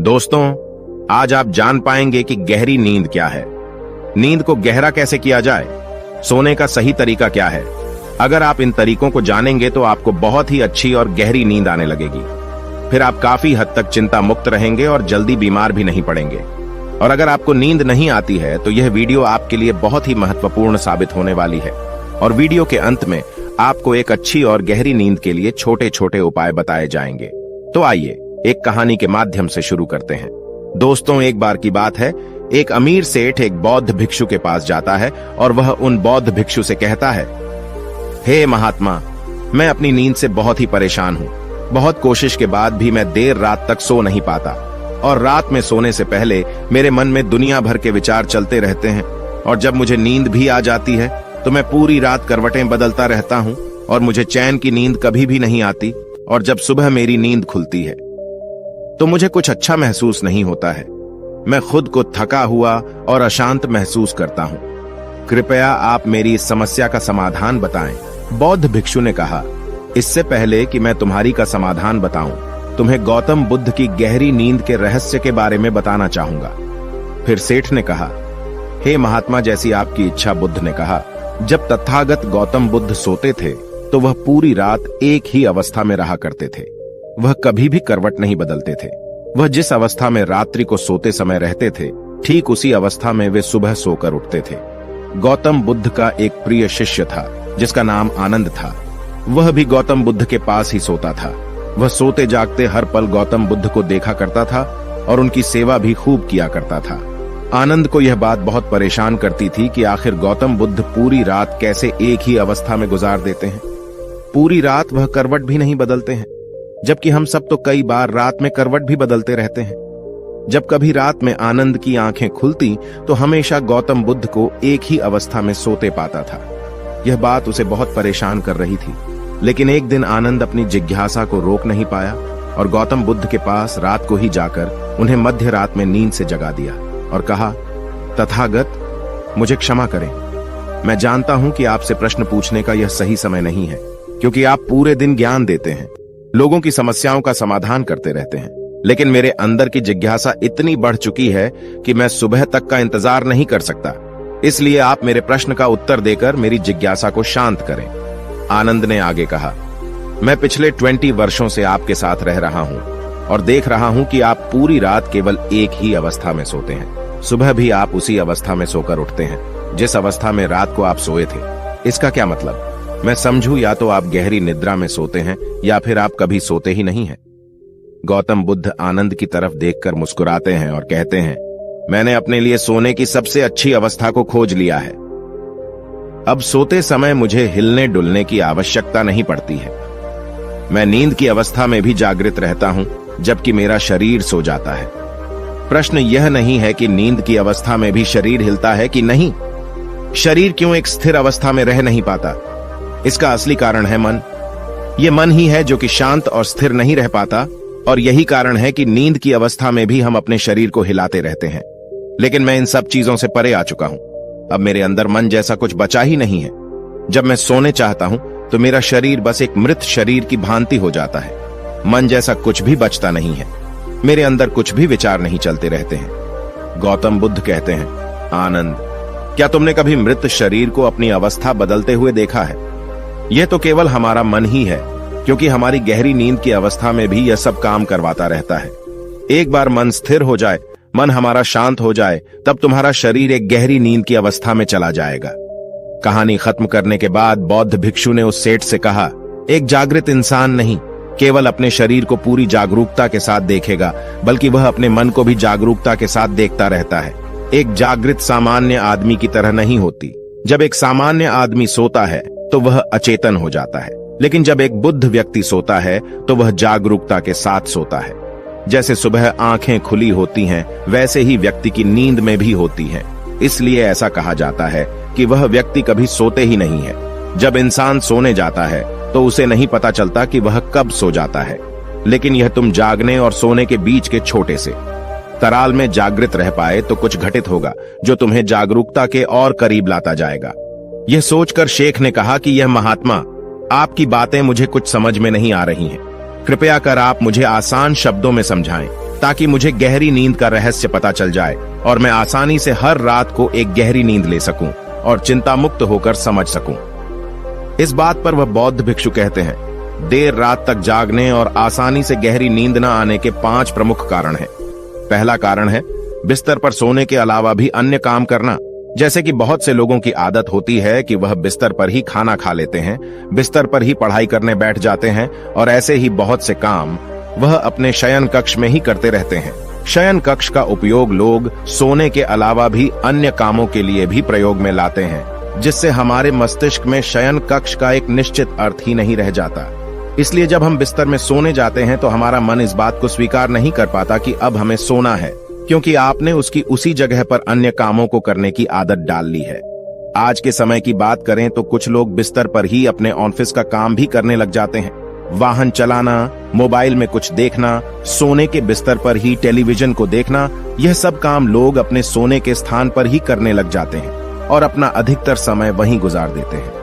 दोस्तों, आज आप जान पाएंगे कि गहरी नींद क्या है, नींद को गहरा कैसे किया जाए, सोने का सही तरीका क्या है। अगर आप इन तरीकों को जानेंगे तो आपको बहुत ही अच्छी और गहरी नींद आने लगेगी। फिर आप काफी हद तक चिंता मुक्त रहेंगे और जल्दी बीमार भी नहीं पड़ेंगे। और अगर आपको नींद नहीं आती है तो यह वीडियो आपके लिए बहुत ही महत्वपूर्ण साबित होने वाली है। और वीडियो के अंत में आपको एक अच्छी और गहरी नींद के लिए छोटे छोटे उपाय बताए जाएंगे। तो आइए एक कहानी के माध्यम से शुरू करते हैं। दोस्तों, एक बार की बात है, एक अमीर सेठ एक बौद्ध भिक्षु के पास जाता है और वह उन बौद्ध भिक्षु से कहता है, हे महात्मा, मैं अपनी नींद से बहुत ही परेशान हूँ। बहुत कोशिश के बाद भी मैं देर रात तक सो नहीं पाता और रात में सोने से पहले मेरे मन में दुनिया भर के विचार चलते रहते हैं। और जब मुझे नींद भी आ जाती है तो मैं पूरी रात करवटें बदलता रहता हूँ और मुझे चैन की नींद कभी भी नहीं आती। और जब सुबह मेरी नींद खुलती है तो मुझे कुछ अच्छा महसूस नहीं होता है। मैं खुद को थका हुआ और अशांत महसूस करता हूँ। कृपया आप मेरी इस समस्या का समाधान बताएं। बौद्ध भिक्षु ने कहा, इससे पहले कि मैं तुम्हारी का समाधान बताऊं, तुम्हें गौतम बुद्ध की गहरी नींद के रहस्य के बारे में बताना चाहूंगा। फिर सेठ ने कहा, हे महात्मा, जैसी आपकी इच्छा। बुद्ध ने कहा, जब तथागत गौतम बुद्ध सोते थे तो वह पूरी रात एक ही अवस्था में रहा करते थे। वह कभी भी करवट नहीं बदलते थे। वह जिस अवस्था में रात्रि को सोते समय रहते थे, ठीक उसी अवस्था में वे सुबह सोकर उठते थे। गौतम बुद्ध का एक प्रिय शिष्य था जिसका नाम आनंद था। वह भी गौतम बुद्ध के पास ही सोता था। वह सोते जागते हर पल गौतम बुद्ध को देखा करता था और उनकी सेवा भी खूब किया करता था। आनंद को यह बात बहुत परेशान करती थी कि आखिर गौतम बुद्ध पूरी रात कैसे एक ही अवस्था में गुजार देते हैं। पूरी रात वह करवट भी नहीं बदलते हैं, जबकि हम सब तो कई बार रात में करवट भी बदलते रहते हैं। जब कभी रात में आनंद की आंखें खुलती तो हमेशा गौतम बुद्ध को एक ही अवस्था में सोते पाता था। यह बात उसे बहुत परेशान कर रही थी। लेकिन एक दिन आनंद अपनी जिज्ञासा को रोक नहीं पाया और गौतम बुद्ध के पास रात को ही जाकर उन्हें मध्य रात में नींद से जगा दिया और कहा, तथागत, मुझे क्षमा करें। मैं जानता हूं कि आपसे प्रश्न पूछने का यह सही समय नहीं है, क्योंकि आप पूरे दिन ज्ञान देते हैं, लोगों की समस्याओं का समाधान करते रहते हैं। लेकिन मेरे अंदर की जिज्ञासा इतनी बढ़ चुकी है कि मैं सुबह तक का इंतजार नहीं कर सकता। इसलिए आप मेरे प्रश्न का उत्तर देकर मेरी जिज्ञासा को शांत करें। आनंद ने आगे कहा, मैं पिछले 20 वर्षों से आपके साथ रह रहा हूं और देख रहा हूं कि आप पूरी रात केवल एक ही अवस्था में सोते हैं। सुबह भी आप उसी अवस्था में सोकर उठते हैं जिस अवस्था में रात को आप सोए थे। इसका क्या मतलब? मैं समझूं, या तो आप गहरी निद्रा में सोते हैं या फिर आप कभी सोते ही नहीं हैं। गौतम बुद्ध आनंद की तरफ देखकर मुस्कुराते हैं और कहते हैं, मैंने अपने लिए सोने की सबसे अच्छी अवस्था को खोज लिया है। अब सोते समय मुझे हिलने डुलने की आवश्यकता नहीं पड़ती है। मैं नींद की अवस्था में भी जागृत रहता हूं, जबकि मेरा शरीर सो जाता है। प्रश्न यह नहीं है कि नींद की अवस्था में भी शरीर हिलता है कि नहीं। शरीर क्यों एक स्थिर अवस्था में रह नहीं पाता? इसका असली कारण है मन। ये मन ही है जो कि शांत और स्थिर नहीं रह पाता, और यही कारण है कि नींद की अवस्था में भी हम अपने शरीर को हिलाते रहते हैं। लेकिन मैं इन सब चीजों से परे आ चुका हूं। अब मेरे अंदर मन जैसा कुछ बचा ही नहीं है। जब मैं सोने चाहता हूं तो मेरा शरीर बस एक मृत शरीर की भांति हो जाता है। मन जैसा कुछ भी बचता नहीं है। मेरे अंदर कुछ भी विचार नहीं चलते रहते हैं। गौतम बुद्ध कहते हैं, आनंद, क्या तुमने कभी मृत शरीर को अपनी अवस्था बदलते हुए देखा है? यह तो केवल हमारा मन ही है, क्योंकि हमारी गहरी नींद की अवस्था में भी यह सब काम करवाता रहता है। एक बार मन स्थिर हो जाए, मन हमारा शांत हो जाए, तब तुम्हारा शरीर एक गहरी नींद की अवस्था में चला जाएगा। कहानी खत्म करने के बाद बौद्ध भिक्षु ने उस सेठ से कहा, एक जागृत इंसान नहीं केवल अपने शरीर को पूरी जागरूकता के साथ देखेगा, बल्कि वह अपने मन को भी जागरूकता के साथ देखता रहता है। एक जागृत सामान्य आदमी की तरह नहीं होती। जब एक सामान्य आदमी सोता है तो वह अचेतन हो जाता है, लेकिन जब एक बुद्ध व्यक्ति सोता है तो वह जागरूकता के साथ सोता है। जैसे सुबह आंखें खुली होती हैं, वैसे ही व्यक्ति की नींद में भी होती है। इसलिए ऐसा कहा जाता है कि वह व्यक्ति कभी सोते ही नहीं है। जब इंसान सोने जाता है तो उसे नहीं पता चलता कि वह कब सो जाता है, लेकिन यह तुम जागने और सोने के बीच के छोटे से तराल में जागृत रह पाए तो कुछ घटित होगा जो तुम्हें जागरूकता के और करीब लाता जाएगा। यह सोचकर शेख ने कहा कि यह महात्मा, आपकी बातें मुझे कुछ समझ में नहीं आ रही हैं। कृपया कर आप मुझे आसान शब्दों में समझाएं। ताकि मुझे गहरी नींद का रहस्य पता चल जाए और मैं आसानी से हर रात को एक गहरी नींद ले सकूं और चिंता मुक्त होकर समझ सकूं। इस बात पर वह बौद्ध भिक्षु कहते हैं, देर रात तक जागने और आसानी से गहरी नींद न आने के 5 प्रमुख कारण हैं। पहला कारण है बिस्तर पर सोने के अलावा भी अन्य काम करना। जैसे कि बहुत से लोगों की आदत होती है कि वह बिस्तर पर ही खाना खा लेते हैं, बिस्तर पर ही पढ़ाई करने बैठ जाते हैं और ऐसे ही बहुत से काम वह अपने शयन कक्ष में ही करते रहते हैं। शयन कक्ष का उपयोग लोग सोने के अलावा भी अन्य कामों के लिए भी प्रयोग में लाते हैं, जिससे हमारे मस्तिष्क में शयन कक्ष का एक निश्चित अर्थ ही नहीं रह जाता। इसलिए जब हम बिस्तर में सोने जाते हैं तो हमारा मन इस बात को स्वीकार नहीं कर पाता कि अब हमें सोना है, क्योंकि आपने उसकी उसी जगह पर अन्य कामों को करने की आदत डाल ली है। आज के समय की बात करें तो कुछ लोग बिस्तर पर ही अपने ऑफिस का काम भी करने लग जाते हैं। वाहन चलाना, मोबाइल में कुछ देखना, सोने के बिस्तर पर ही टेलीविजन को देखना, यह सब काम लोग अपने सोने के स्थान पर ही करने लग जाते हैं और अपना अधिकतर समय वहीं गुजार देते हैं,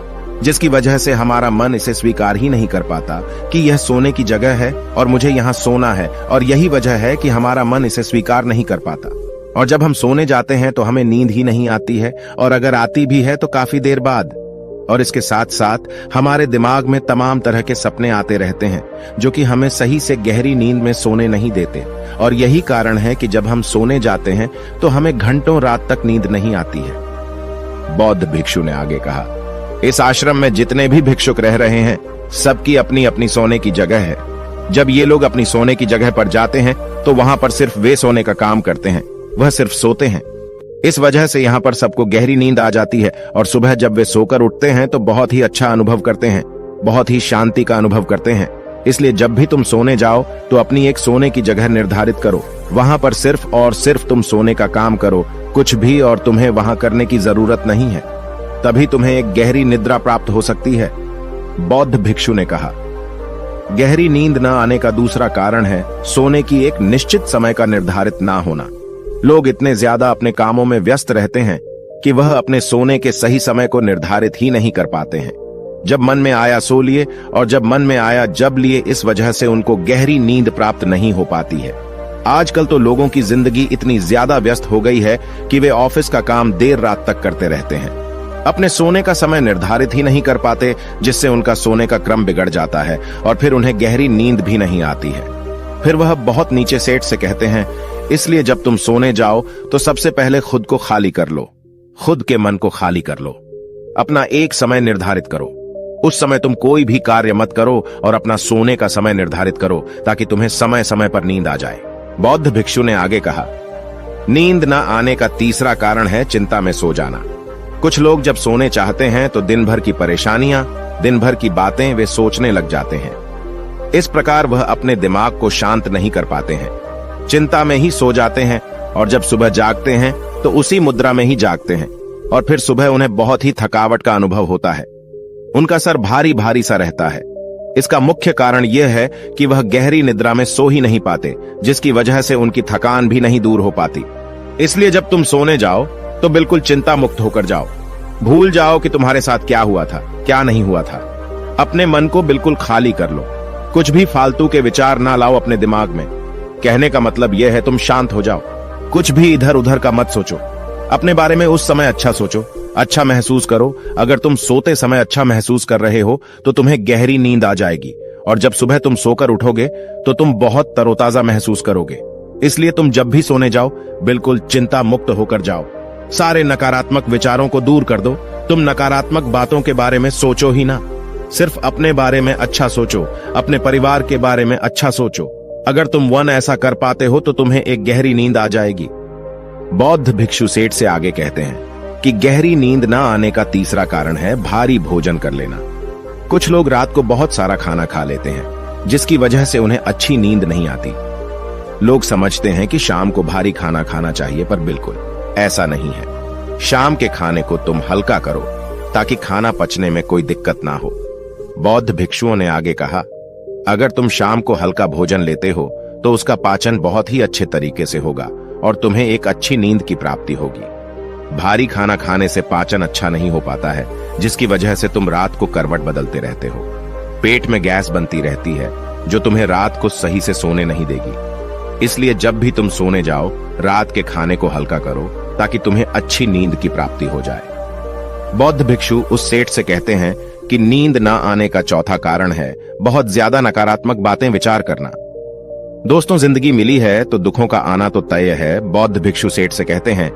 जिसकी वजह से हमारा मन इसे स्वीकार ही नहीं कर पाता कि यह सोने की जगह है और मुझे यहाँ सोना है। और यही वजह है कि हमारा मन इसे स्वीकार नहीं कर पाता। और जब हम सोने जाते हैं तो हमें नींद ही नहीं आती है, और अगर आती भी है तो काफी देर बाद। और इसके साथ साथ हमारे दिमाग में तमाम तरह के सपने आते रहते हैं, जो कि हमें सही से गहरी नींद में सोने नहीं देते। और यही कारण है कि जब हम सोने जाते हैं तो हमें घंटों रात तक नींद नहीं आती है। बौद्ध भिक्षु ने आगे कहा, इस आश्रम में जितने भी भिक्षुक रह रहे हैं, सबकी अपनी अपनी सोने की जगह है। जब ये लोग अपनी सोने की जगह पर जाते हैं तो वहां पर सिर्फ वे सोने का काम करते हैं, वह सिर्फ सोते हैं। इस वजह से यहाँ पर सबको गहरी नींद आ जाती है और सुबह जब वे सोकर उठते हैं तो बहुत ही अच्छा अनुभव करते हैं, बहुत ही शांति का अनुभव करते हैं। इसलिए जब भी तुम सोने जाओ तो अपनी एक सोने की जगह निर्धारित करो, वहां पर सिर्फ और सिर्फ तुम सोने का काम करो, कुछ भी और तुम्हें वहां करने की जरूरत नहीं है। तभी तुम्हें एक गहरी निद्रा प्राप्त हो सकती है। बौद्ध भिक्षु ने कहा, गहरी नींद न आने का दूसरा कारण है सोने की एक निश्चित समय का निर्धारित ना होना। लोग इतने ज्यादा अपने कामों में व्यस्त रहते हैं कि वह अपने सोने के सही समय को निर्धारित ही नहीं कर पाते हैं। जब मन में आया सो लिए और जब मन में आया जब लिए, इस वजह से उनको गहरी नींद प्राप्त नहीं हो पाती है। आजकल तो लोगों की जिंदगी इतनी ज्यादा व्यस्त हो गई है कि वे ऑफिस का काम देर रात तक करते रहते हैं, अपने सोने का समय निर्धारित ही नहीं कर पाते, जिससे उनका सोने का क्रम बिगड़ जाता है और फिर उन्हें गहरी नींद भी नहीं आती है। फिर वह बहुत नीचे सेठ से कहते हैं, इसलिए जब तुम सोने जाओ तो सबसे पहले खुद को खाली कर लो, खुद के मन को खाली कर लो, अपना एक समय निर्धारित करो। उस समय तुम कोई भी कार्य मत करो और अपना सोने का समय निर्धारित करो, ताकि तुम्हें समय समय पर नींद आ जाए। बौद्ध भिक्षु ने आगे कहा, नींद न आने का तीसरा कारण है चिंता में सो जाना। कुछ लोग जब सोने चाहते हैं तो दिन भर की परेशानियां, दिन भर की बातें वे सोचने लग जाते हैं। इस प्रकार वह अपने दिमाग को शांत नहीं कर पाते हैं, चिंता में ही सो जाते हैं और जब सुबह जागते हैं तो उसी मुद्रा में ही जागते हैं और फिर सुबह उन्हें बहुत ही थकावट का अनुभव होता है। उनका सर भारी भारी सा रहता है। इसका मुख्य कारण यह है कि वह गहरी निद्रा में सो ही नहीं पाते, जिसकी वजह से उनकी थकान भी नहीं दूर हो पाती। इसलिए जब तुम सोने जाओ तो बिल्कुल चिंता मुक्त होकर जाओ। भूल जाओ कि तुम्हारे साथ क्या हुआ था, क्या नहीं हुआ था। अपने मन को बिल्कुल खाली कर लो, कुछ भी फालतू के विचार ना लाओ अपने दिमाग में। कहने का मतलब यह है, तुम शांत हो जाओ, कुछ भी इधर उधर का मत सोचो। अपने बारे में उस समय अच्छा सोचो, अच्छा महसूस करो। अगर तुम सोते समय अच्छा महसूस कर रहे हो तो तुम्हें गहरी नींद आ जाएगी और जब सुबह तुम सोकर उठोगे तो तुम बहुत तरोताजा महसूस करोगे। इसलिए तुम जब भी सोने जाओ बिल्कुल चिंता मुक्त होकर जाओ। सारे नकारात्मक विचारों को दूर कर दो। तुम नकारात्मक बातों के बारे में सोचो ही ना, सिर्फ अपने बारे में अच्छा सोचो, अपने परिवार के बारे में अच्छा सोचो। अगर तुम ऐसा कर पाते हो तो तुम्हें एक गहरी नींद आ जाएगी। बौद्ध भिक्षु सेठ से आगे कहते हैं कि गहरी नींद ना आने का तीसरा कारण है भारी भोजन कर लेना। कुछ लोग रात को बहुत सारा खाना खा लेते हैं, जिसकी वजह से उन्हें अच्छी नींद नहीं आती। लोग समझते हैं कि शाम को भारी खाना खाना चाहिए, पर बिल्कुल ऐसा नहीं है। शाम के खाने को तुम हल्का करो ताकि खाना पचने में कोई दिक्कत ना हो। बौद्ध भिक्षुओं ने आगे कहा, अगर तुम शाम को हल्का भोजन लेते हो तो उसका पाचन बहुत ही अच्छे तरीके से होगा और तुम्हें एक अच्छी नींद की प्राप्ति होगी। भारी खाना खाने से पाचन अच्छा नहीं हो पाता है, जिसकी वजह से तुम रात को करवट बदलते रहते हो। पेट में गैस बनती रहती है जो तुम्हें रात को सही से सोने नहीं देगी। इसलिए जब भी तुम सोने जाओ, रात के खाने को हल्का करो ताकि तुम्हें अच्छी नींद की प्राप्ति हो जाए। बौद्ध भिक्षु उस सेठ से कहते हैं कि नींद ना आने का चौथा कारण है बहुत ज्यादा नकारात्मक बातें विचार करना। दोस्तों, जिंदगी मिली है तो दुखों का आना तो तय है। बौद्ध भिक्षु सेठ से कहते हैं,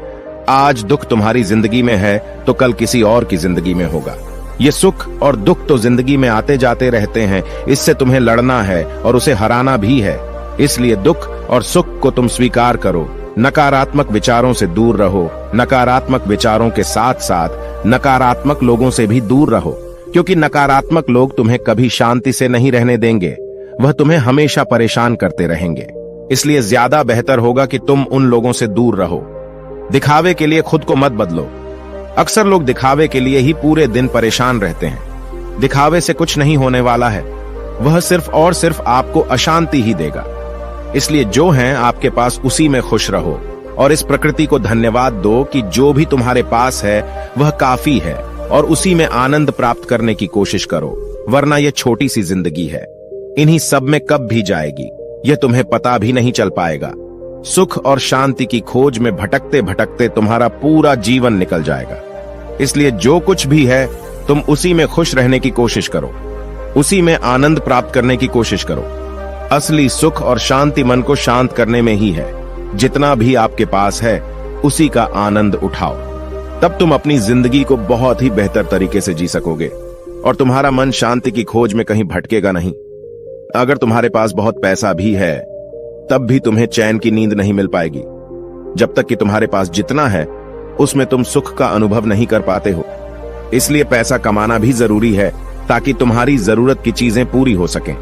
आज दुख तुम्हारी जिंदगी में है तो कल किसी और की जिंदगी में होगा। ये सुख और दुख तो जिंदगी में आते जाते रहते हैं, इससे तुम्हें लड़ना है और उसे हराना भी है। इसलिए दुख और सुख को तुम स्वीकार करो, नकारात्मक विचारों से दूर रहो, नकारात्मक विचारों के साथ साथ नकारात्मक लोगों से भी दूर रहो, क्योंकि नकारात्मक लोग तुम्हें कभी शांति से नहीं रहने देंगे, वह तुम्हें हमेशा परेशान करते रहेंगे। इसलिए ज्यादा बेहतर होगा कि तुम उन लोगों से दूर रहो। दिखावे के लिए खुद को मत बदलो। अक्सर लोग दिखावे के लिए ही पूरे दिन परेशान रहते हैं। दिखावे से कुछ नहीं होने वाला है, वह सिर्फ और सिर्फ आपको अशांति ही देगा। इसलिए जो है आपके पास उसी में खुश रहो और इस प्रकृति को धन्यवाद दो कि जो भी तुम्हारे पास है वह काफी है और उसी में आनंद प्राप्त करने की कोशिश करो, वरना यह छोटी सी जिंदगी है, इन्हीं सब में कब भी जाएगी यह तुम्हें पता भी नहीं चल पाएगा। सुख और शांति की खोज में भटकते भटकते तुम्हारा पूरा जीवन निकल जाएगा। इसलिए जो कुछ भी है तुम उसी में खुश रहने की कोशिश करो, उसी में आनंद प्राप्त करने की कोशिश करो। असली सुख और शांति मन को शांत करने में ही है। जितना भी आपके पास है उसी का आनंद उठाओ, तब तुम अपनी जिंदगी को बहुत ही बेहतर तरीके से जी सकोगे और तुम्हारा मन शांति की खोज में कहीं भटकेगा नहीं। अगर तुम्हारे पास बहुत पैसा भी है तब भी तुम्हें चैन की नींद नहीं मिल पाएगी, जब तक कि तुम्हारे पास जितना है उसमें तुम सुख का अनुभव नहीं कर पाते हो। इसलिए पैसा कमाना भी जरूरी है ताकि तुम्हारी जरूरत की चीजें पूरी हो सकें।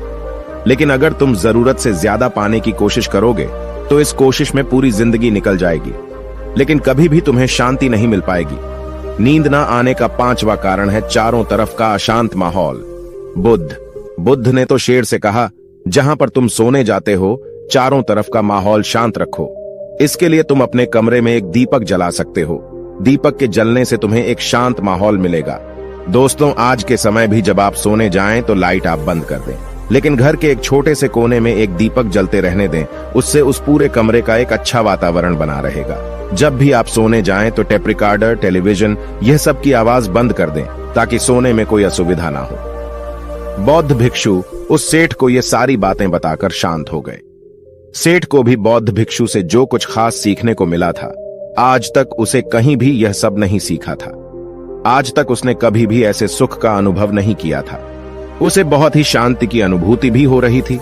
लेकिन अगर तुम जरूरत से ज्यादा पाने की कोशिश करोगे तो इस कोशिश में पूरी जिंदगी निकल जाएगी, लेकिन कभी भी तुम्हें शांति नहीं मिल पाएगी। नींद ना आने का पांचवा कारण है चारों तरफ का अशांत माहौल। बुद्ध ने तो शेर से कहा, जहां पर तुम सोने जाते हो चारों तरफ का माहौल शांत रखो। इसके लिए तुम अपने कमरे में एक दीपक जला सकते हो। दीपक के जलने से तुम्हें एक शांत माहौल मिलेगा। दोस्तों, आज के समय भी जब आप सोने जाएं तो लाइट आप बंद कर दें, लेकिन घर के एक छोटे से कोने में एक दीपक जलते रहने दें। उससे उस पूरे कमरे का एक अच्छा वातावरण बना रहेगा। जब भी आप सोने जाएं तो टेप रिकॉर्डर, टेलीविजन, यह सब की आवाज बंद कर दें ताकि सोने में कोई असुविधा ना हो। बौद्ध भिक्षु उस सेठ को ये सारी बातें बताकर शांत हो गए। सेठ को भी बौद्ध भिक्षु से जो कुछ खास सीखने को मिला था, आज तक उसे कहीं भी यह सब नहीं सीखा था। आज तक उसने कभी भी ऐसे सुख का अनुभव नहीं किया था। उसे बहुत ही शांति की अनुभूति भी हो रही थी।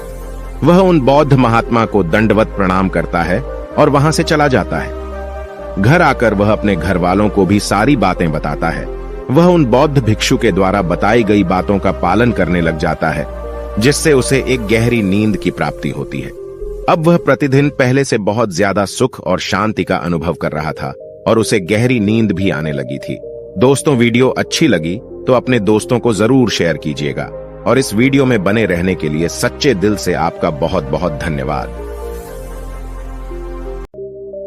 वह उन बौद्ध महात्मा को दंडवत प्रणाम करता है और वहां से चला जाता है। घर आकर वह अपने घर वालों को भी सारी बातें बताता है। वह उन बौद्ध भिक्षु के द्वारा बताई गई बातों का पालन करने लग जाता है, जिससे उसे एक गहरी नींद की प्राप्ति होती है। अब वह प्रतिदिन पहले से बहुत ज्यादा सुख और शांति का अनुभव कर रहा था और उसे गहरी नींद भी आने लगी थी। दोस्तों, वीडियो अच्छी लगी तो अपने दोस्तों को जरूर शेयर कीजिएगा और इस वीडियो में बने रहने के लिए सच्चे दिल से आपका बहुत बहुत धन्यवाद।